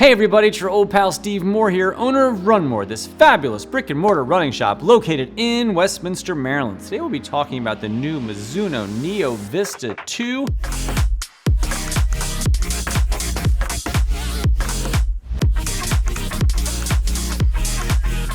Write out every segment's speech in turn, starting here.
Hey everybody, it's your old pal Steve Moore here, owner of RUNMOORE, this fabulous brick and mortar running shop located in Westminster, Maryland. Today we'll be talking about the new Mizuno Neo Vista 2.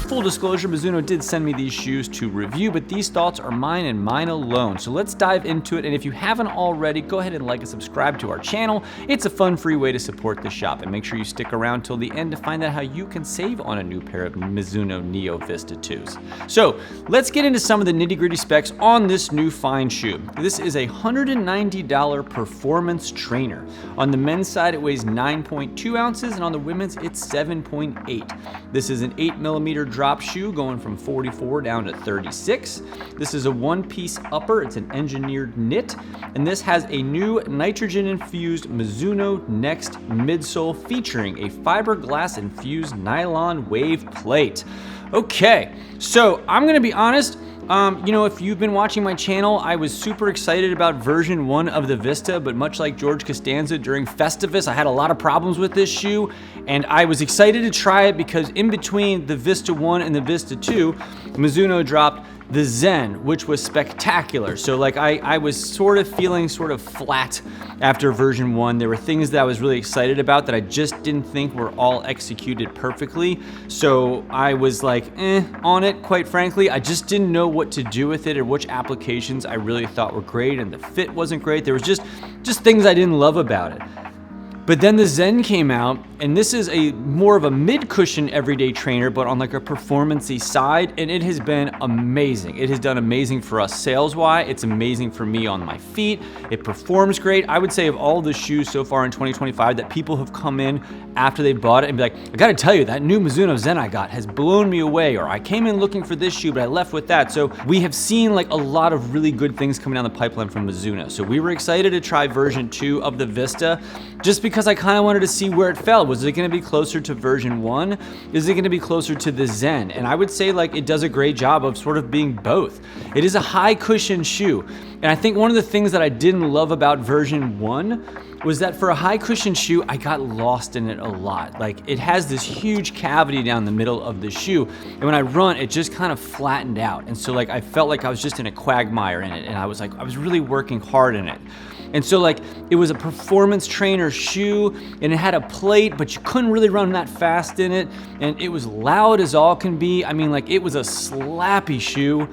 Full disclosure, Mizuno did send me these shoes to review, but these thoughts are mine and mine alone. So let's dive into it, and if you haven't already, go ahead and like and subscribe to our channel. It's a fun, free way to support the shop, and make sure you stick around till the end to find out how you can save on a new pair of Mizuno Neo Vista 2s. So let's get into some of the nitty-gritty specs on this new fine shoe. This is a $190 performance trainer. On the men's side, it weighs 9.2 ounces, and on the women's, it's 7.8. This is an 8mm drop shoe going from 44 down to 36. This is a one-piece upper. It's an engineered knit, and this has a new nitrogen-infused Mizuno Next midsole featuring a fiberglass-infused nylon wave plate. Okay, so I'm gonna be honest. If you've been watching my channel, I was super excited about version 1 of the Vista, but much like George Costanza during Festivus, I had a lot of problems with this shoe, and I was excited to try it because in between the Vista 1 and the Vista 2, Mizuno dropped the Zen, which was spectacular. So I was sort of feeling sort of flat after version 1. There were things that I was really excited about that I just didn't think were all executed perfectly. So I was like, on it, quite frankly. I just didn't know what to do with it or which applications I really thought were great, and the fit wasn't great. There was just things I didn't love about it. But then the Zen came out, and this is a more of a mid-cushion everyday trainer, but on like a performance-y side, and it has been amazing. It has done amazing for us sales-wise. It's amazing for me on my feet. It performs great. I would say of all the shoes so far in 2025 that people have come in after they bought it and be like, I gotta tell you, that new Mizuno Zen I got has blown me away, or I came in looking for this shoe, but I left with that. So we have seen like a lot of really good things coming down the pipeline from Mizuno. So we were excited to try version 2 of the Vista, just because I kind of wanted to see where it fell. Was it going to be closer to version 1? Is it going to be closer to the Zen? And I would say like it does a great job of sort of being both. It is a high cushion shoe. And I think one of the things that I didn't love about version 1 was that for a high cushion shoe, I got lost in it a lot. Like it has this huge cavity down the middle of the shoe, and when I run, it just kind of flattened out. And so like I felt like I was just in a quagmire in it, and I was really working hard in it. And so like it was a performance trainer shoe, and it had a plate, but you couldn't really run that fast in it, and it was loud as all can be. I mean, like it was a slappy shoe.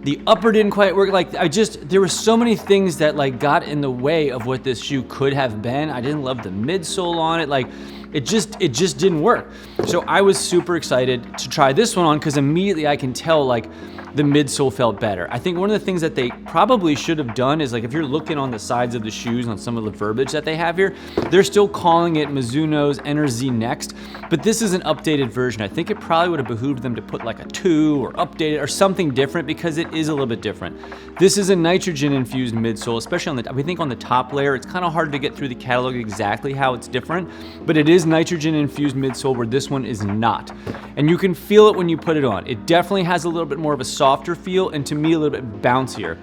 The upper didn't quite work. There were so many things that like got in the way of what this shoe could have been. I didn't love the midsole on it. Like it just didn't work. So I was super excited to try this one on because immediately I can tell like the midsole felt better. I think one of the things that they probably should have done is like if you're looking on the sides of the shoes on some of the verbiage that they have here, they're still calling it Mizuno's NZ Next, but this is an updated version. I think it probably would have behooved them to put like a 2 or update it or something different because it is a little bit different. This is a nitrogen infused midsole, especially we think on the top layer. It's kind of hard to get through the catalog exactly how it's different, but it is nitrogen infused midsole where this one is not. And you can feel it when you put it on. It definitely has a little bit more of a softer feel, and to me a little bit bouncier.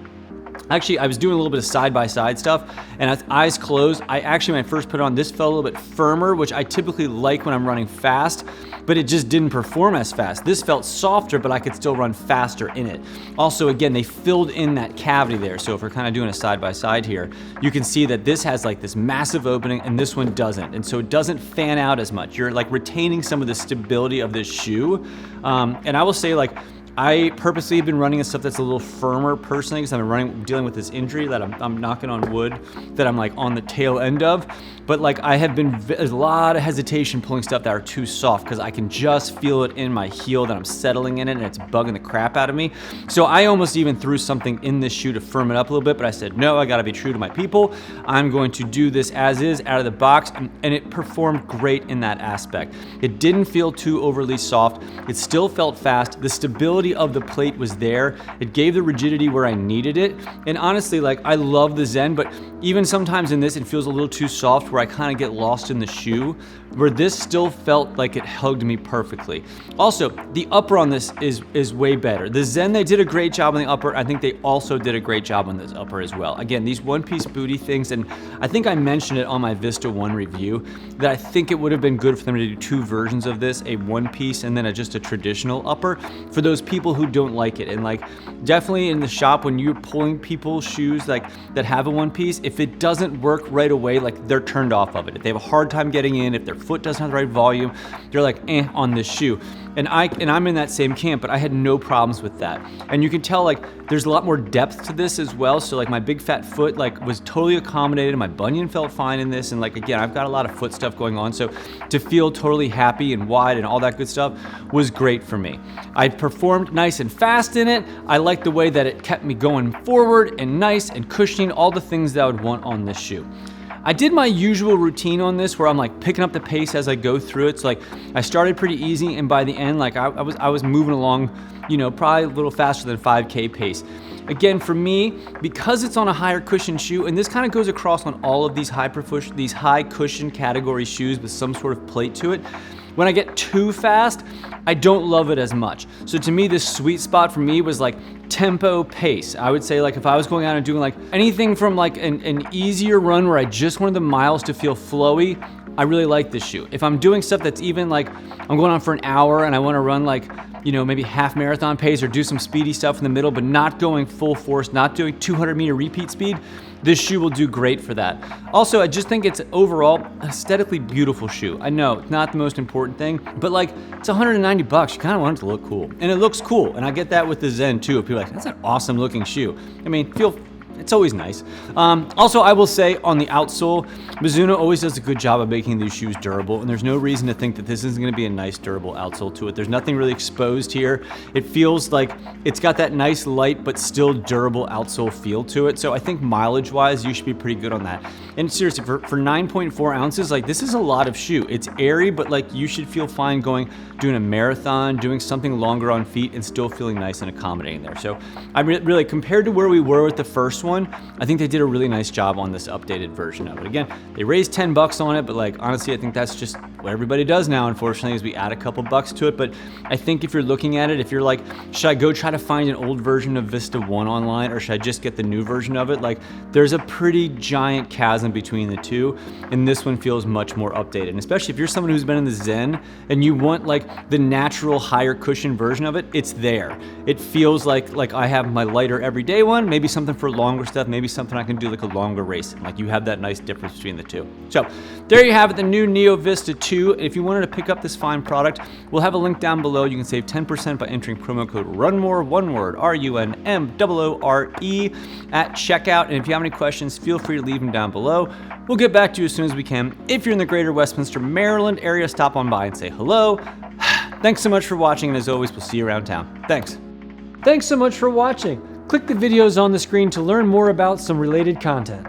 Actually, I was doing a little bit of side-by-side stuff, and with eyes closed, when I first put it on, this felt a little bit firmer, which I typically like when I'm running fast, but it just didn't perform as fast. This felt softer, but I could still run faster in it. Also, again, they filled in that cavity there, so if we're kind of doing a side-by-side here, you can see that this has like this massive opening, and this one doesn't, and so it doesn't fan out as much. You're like retaining some of the stability of this shoe, and I will say like, I purposely have been running a stuff that's a little firmer personally because I've been dealing with this injury that I'm knocking on wood that I'm like on the tail end of. But like there's a lot of hesitation pulling stuff that are too soft because I can just feel it in my heel that I'm settling in it and it's bugging the crap out of me. So I almost even threw something in this shoe to firm it up a little bit, but I said, no, I gotta be true to my people. I'm going to do this as is out of the box, and it performed great in that aspect. It didn't feel too overly soft. It still felt fast. The stability of the plate was there. It gave the rigidity where I needed it. And honestly, like I love the Zen, but even sometimes in this, it feels a little too soft where I kind of get lost in the shoe. where this still felt like it hugged me perfectly. Also, the upper on this is way better. The Zen, they did a great job on the upper. I think they also did a great job on this upper as well. Again, these one-piece booty things, and I think I mentioned it on my Vista 1 review, that I think it would have been good for them to do two versions of this, a one-piece and then just a traditional upper, for those people who don't like it. And like, definitely in the shop, when you're pulling people's shoes like that have a one-piece, if it doesn't work right away, like they're turned off of it. If they have a hard time getting in, if their foot doesn't have the right volume, they're like, on this shoe. And I'm in that same camp, but I had no problems with that. And you can tell like there's a lot more depth to this as well. So like my big fat foot like was totally accommodated. My bunion felt fine in this. And like, again, I've got a lot of foot stuff going on. So to feel totally happy and wide and all that good stuff was great for me. I performed nice and fast in it. I liked the way that it kept me going forward and nice and cushioning, all the things that I would want on this shoe. I did my usual routine on this where I'm like picking up the pace as I go through it. So like I started pretty easy, and by the end, like I was moving along, you know, probably a little faster than 5K pace. Again, for me, because it's on a higher cushion shoe, and this kind of goes across on all of these high cushion category shoes with some sort of plate to it, when I get too fast, I don't love it as much. So to me, this sweet spot for me was like tempo pace. I would say like if I was going out and doing like anything from like an easier run where I just wanted the miles to feel flowy, I really like this shoe. If I'm doing stuff that's even like, I'm going on for an hour and I want to run like, you know, maybe half marathon pace or do some speedy stuff in the middle, but not going full force, not doing 200-meter repeat speed, this shoe will do great for that. Also, I just think it's overall aesthetically beautiful shoe. I know it's not the most important thing, but like it's $190. You kind of want it to look cool, and it looks cool. And I get that with the Zen too. If people are like, that's an awesome looking shoe. I mean, it's always nice. Also, I will say on the outsole, Mizuno always does a good job of making these shoes durable, and there's no reason to think that this isn't gonna be a nice durable outsole to it. There's nothing really exposed here. It feels like it's got that nice light but still durable outsole feel to it. So I think mileage-wise, you should be pretty good on that. And seriously, for 9.4 ounces, like this is a lot of shoe. It's airy, but like you should feel fine doing a marathon, doing something longer on feet, and still feeling nice and accommodating there. So I'm really, compared to where we were with the first one, I think they did a really nice job on this updated version of it. Again, they raised $10 on it, but like honestly, I think that's just what everybody does now, unfortunately, is we add a couple bucks to it. But I think if you're looking at it, if you're like, should I go try to find an old version of Vista 1 online, or should I just get the new version of it? Like there's a pretty giant chasm between the two, and this one feels much more updated. And especially if you're someone who's been in the Zen and you want like the natural higher cushion version of it, it's there. It feels like I have my lighter everyday one, maybe something for longer stuff, maybe something I can do like a longer race. Like you have that nice difference between the two. So there you have it, the new Neo Vista 2. If you wanted to pick up this fine product, we'll have a link down below. You can save 10% by entering promo code RUNMOORE, one word, RUNMOORE, at checkout. And if you have any questions, feel free to leave them down below. We'll get back to you as soon as we can. If you're in the greater Westminster, Maryland area, stop on by and say hello. Thanks so much for watching, and as always, we'll see you around town. Thanks. Thanks so much for watching. Click the videos on the screen to learn more about some related content.